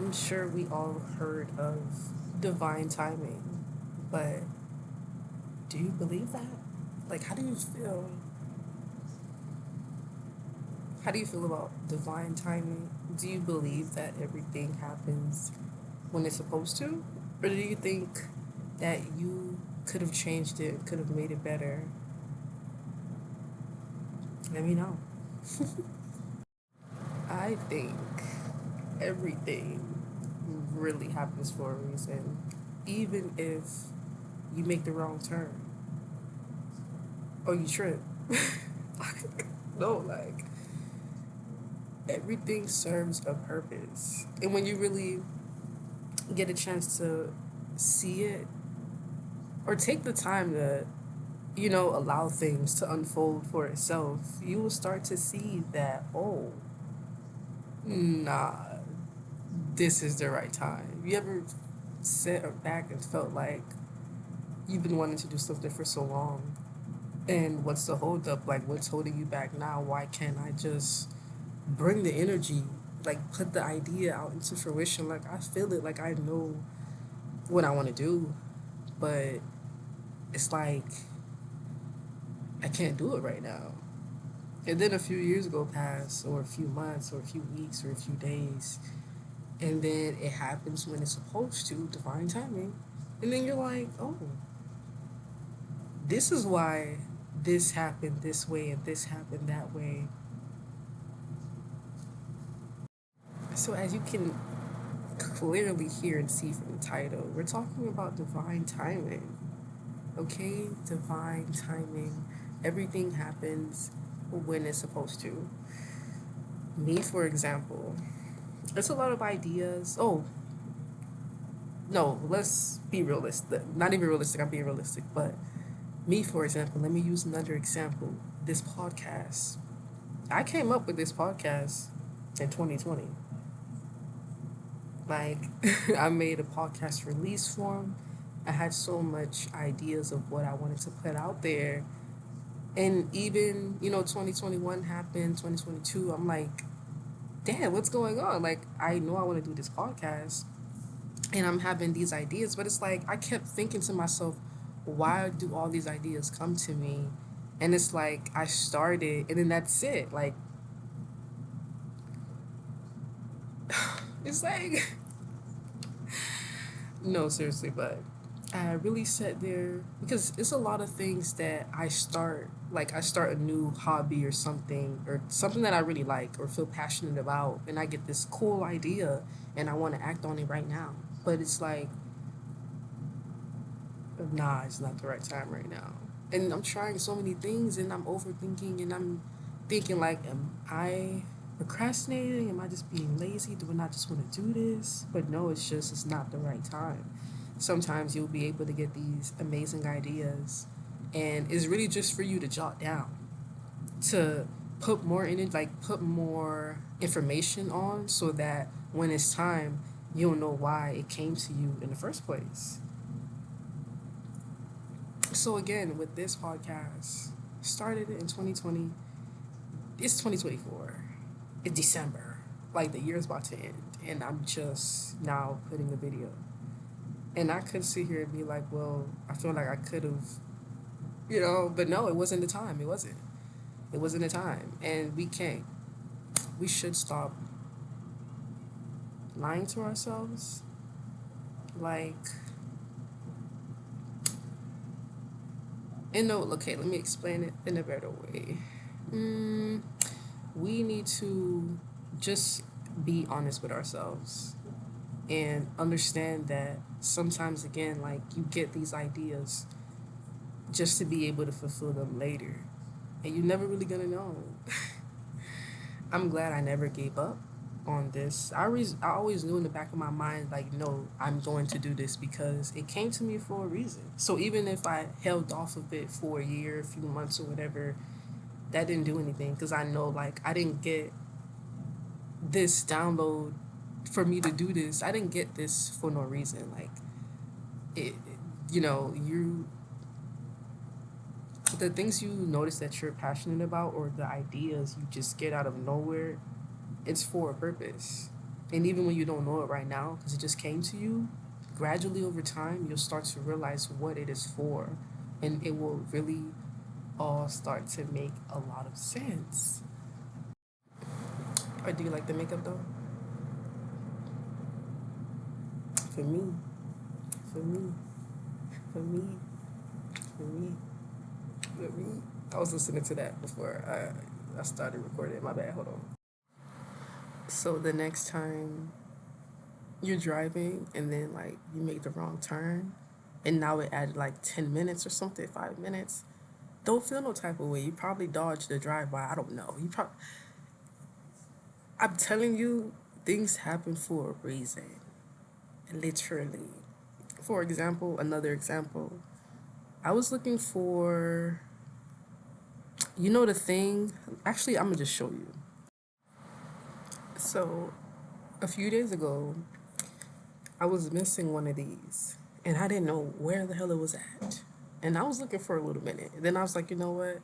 I'm sure we all heard of divine timing, but do you believe that? Like, how do you feel? How do you feel about divine timing? Do you believe that everything happens when it's supposed to? Or do you think that you could have changed it, could have made it better? Let me know. I think everything really happens for a reason, even if you make the wrong turn or you trip. like, no, like everything serves a purpose. And when you really get a chance to see it or take the time to, allow things to unfold for itself, you will start to see that, oh, nah, this is the right time. You ever sat back and felt like you've been wanting to do something for so long? And what's the holdup? Like, what's holding you back now? Why can't I just bring the energy, like, put the idea out into fruition? Like, I feel it, like, I know what I want to do, but it's like, I can't do it right now. And then a few years go past, or a few months, or a few weeks, or a few days, and then it happens when it's supposed to, divine timing. And then you're like, oh, this is why this happened this way and this happened that way. So, as you can clearly hear and see from the title, we're talking about divine timing. Okay? Divine timing. Everything happens when it's supposed to. Me, for example, there's a lot of ideas. Oh, no, let's be realistic. Not even realistic, I'm being realistic. But me, for example, let me use another example. This podcast. I came up with this podcast in 2020. Like, I made a podcast release form. I had so much ideas of what I wanted to put out there. And even, 2021 happened, 2022. I'm like, damn, what's going on? Like, I know I want to do this podcast and I'm having these ideas, but it's like, I kept thinking to myself, why do all these ideas come to me? And it's like, I started and then that's it. Like, it's like, no, seriously, but I really sat there because it's a lot of things that I start, like I start a new hobby or something that I really like or feel passionate about, and I get this cool idea and I want to act on it right now. But it's like, nah, it's not the right time right now. And I'm trying so many things and I'm overthinking and I'm thinking like, am I procrastinating? Am I just being lazy? Do I not just want to do this? But no, it's not the right time. Sometimes you'll be able to get these amazing ideas and it's really just for you to jot down, to put more in it, like put more information on so that when it's time, you'll know why it came to you in the first place. So again, with this podcast, started in 2020. It's 2024. It's December. Like the year's about to end, and I'm just now putting the video. And I could sit here and be like, well, I feel like I could have, but no, it wasn't the time. It wasn't. It wasn't the time, and we can't. We should stop lying to ourselves. Like, and no, okay, let me explain it in a better way. Mm, we need to just be honest with ourselves and understand that sometimes, again, like you get these ideas just to be able to fulfill them later, and you're never really gonna know. I'm glad I never gave up on this. I always knew in the back of my mind, like, no, I'm going to do this because it came to me for a reason. So even if I held off of it for a year, a few months, or whatever, that didn't do anything because I know, like, I didn't get this download for me to do this. I didn't get this for no reason. Like, it, you, the things you notice that you're passionate about or the ideas you just get out of nowhere, it's for a purpose. And even when you don't know it right now, because it just came to you, gradually over time, you'll start to realize what it is for. And it will really all start to make a lot of sense. Or do you like the makeup though? For me, for me, for me, for me, for me. I was listening to that before I started recording. My bad, hold on. So the next time you're driving and then like you make the wrong turn and now it added like 10 minutes or something, 5 minutes, don't feel no type of way. You probably dodged the drive by. I don't know. You probably, I'm telling you, things happen for a reason. Literally. For example, another example, I was looking for, you know, the thing. Actually, I'm gonna just show you. So, a few days ago, I was missing one of these, and I didn't know where the hell it was at. And I was looking for a little minute. And then I was like, you know what?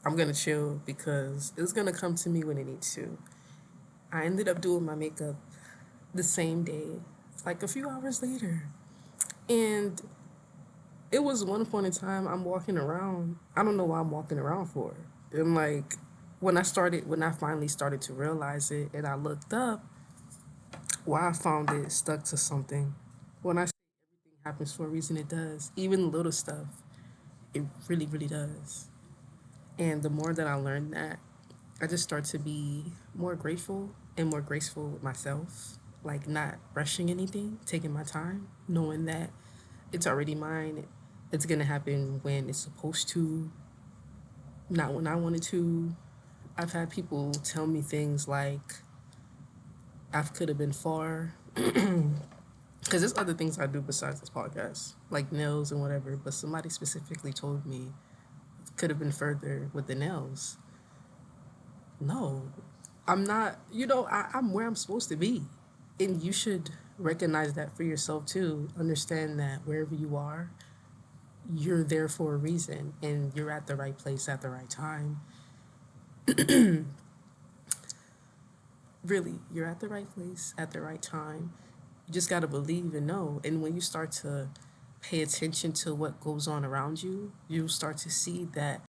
I'm gonna chill because it's gonna come to me when it needs to. I ended up doing my makeup the same day, like a few hours later. And it was one point in time I'm walking around. I don't know why I'm walking around for. And like when I finally started to realize it and I looked up, why I found it stuck to something. When I say everything happens for a reason, it does. Even little stuff, it really, really does. And the more that I learned that, I just start to be more grateful and more graceful with myself. Like not rushing anything, taking my time, knowing that it's already mine. It's gonna happen when it's supposed to, not when I wanted to. I've had people tell me things like I could have been far. Because there's other things I do besides this podcast, like nails and whatever. But somebody specifically told me could have been further with the nails. No, I'm not. I'm where I'm supposed to be, and you should recognize that for yourself too. Understand that wherever you are, you're there for a reason, and you're at the right place at the right time. Really, you're at the right place at the right time. You just got to believe and know. And when you start to pay attention to what goes on around you, you'll start to see that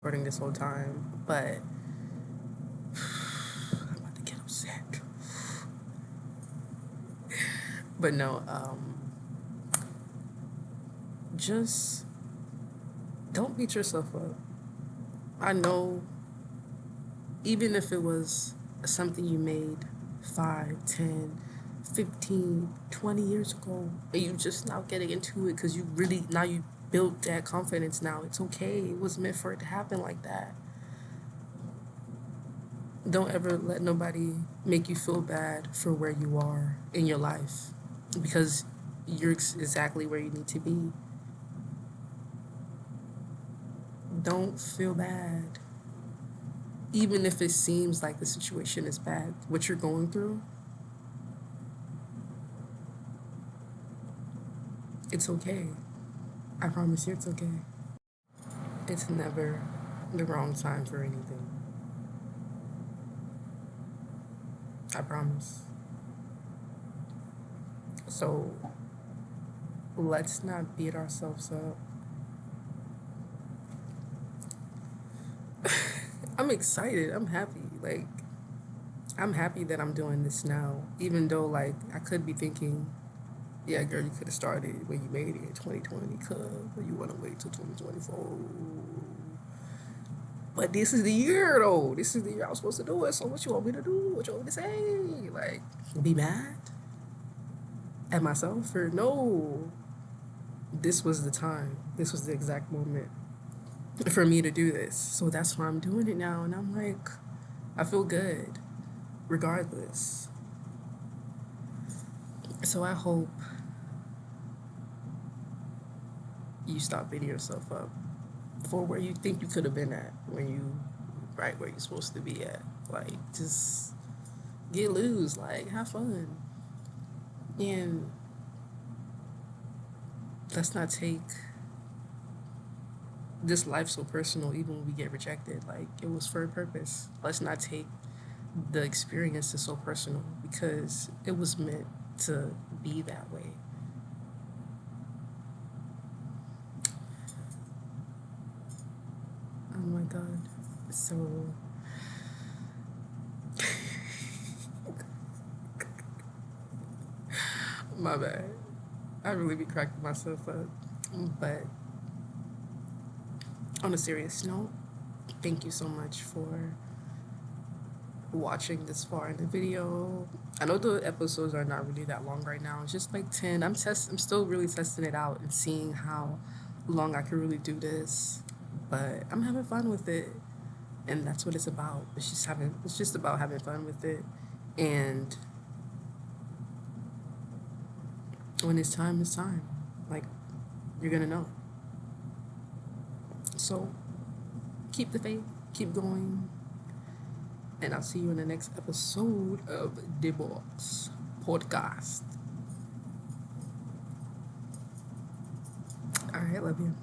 recording this whole time. But I'm about to get upset. But no, just don't beat yourself up. I know, even if it was something you made 5, 10, 15, 20 years ago, and you just now getting into it because you really, now you built that confidence now. It's okay. It was meant for it to happen like that. Don't ever let nobody make you feel bad for where you are in your life because you're exactly where you need to be. Don't feel bad. Even if it seems like the situation is bad, what you're going through, it's okay. I promise you it's okay. It's never the wrong time for anything. I promise. So let's not beat ourselves up. I'm excited. I'm happy. Like, I'm happy that I'm doing this now. Even though, like, I could be thinking, yeah, girl, you could have started when you made it in 2020, but you want to wait till 2024. But this is the year, though. This is the year I was supposed to do it. So what you want me to do? What you want me to say? Like, be mad at myself? Or no, this was the time. This was the exact moment for me to do this. So that's why I'm doing it now. And I'm like, I feel good regardless. So I hope you stop beating yourself up for where you think you could have been at when you right where you're supposed to be at. Like, just get loose, like, have fun. And let's not take this life so personal even when we get rejected. Like, it was for a purpose. Let's not take the experience is so personal because it was meant to be that way. Oh my god. So my bad. I really be cracking myself up. But on a serious note, thank you so much for watching this far in the video. I know the episodes are not really that long right now. It's just like 10. I'm still really testing it out and seeing how long I can really do this. But I'm having fun with it. And that's what it's about. It's just about having fun with it. And when it's time, it's time. Like, you're gonna know. So keep the faith, keep going, and I'll see you in the next episode of The Box Podcast. All right, love you.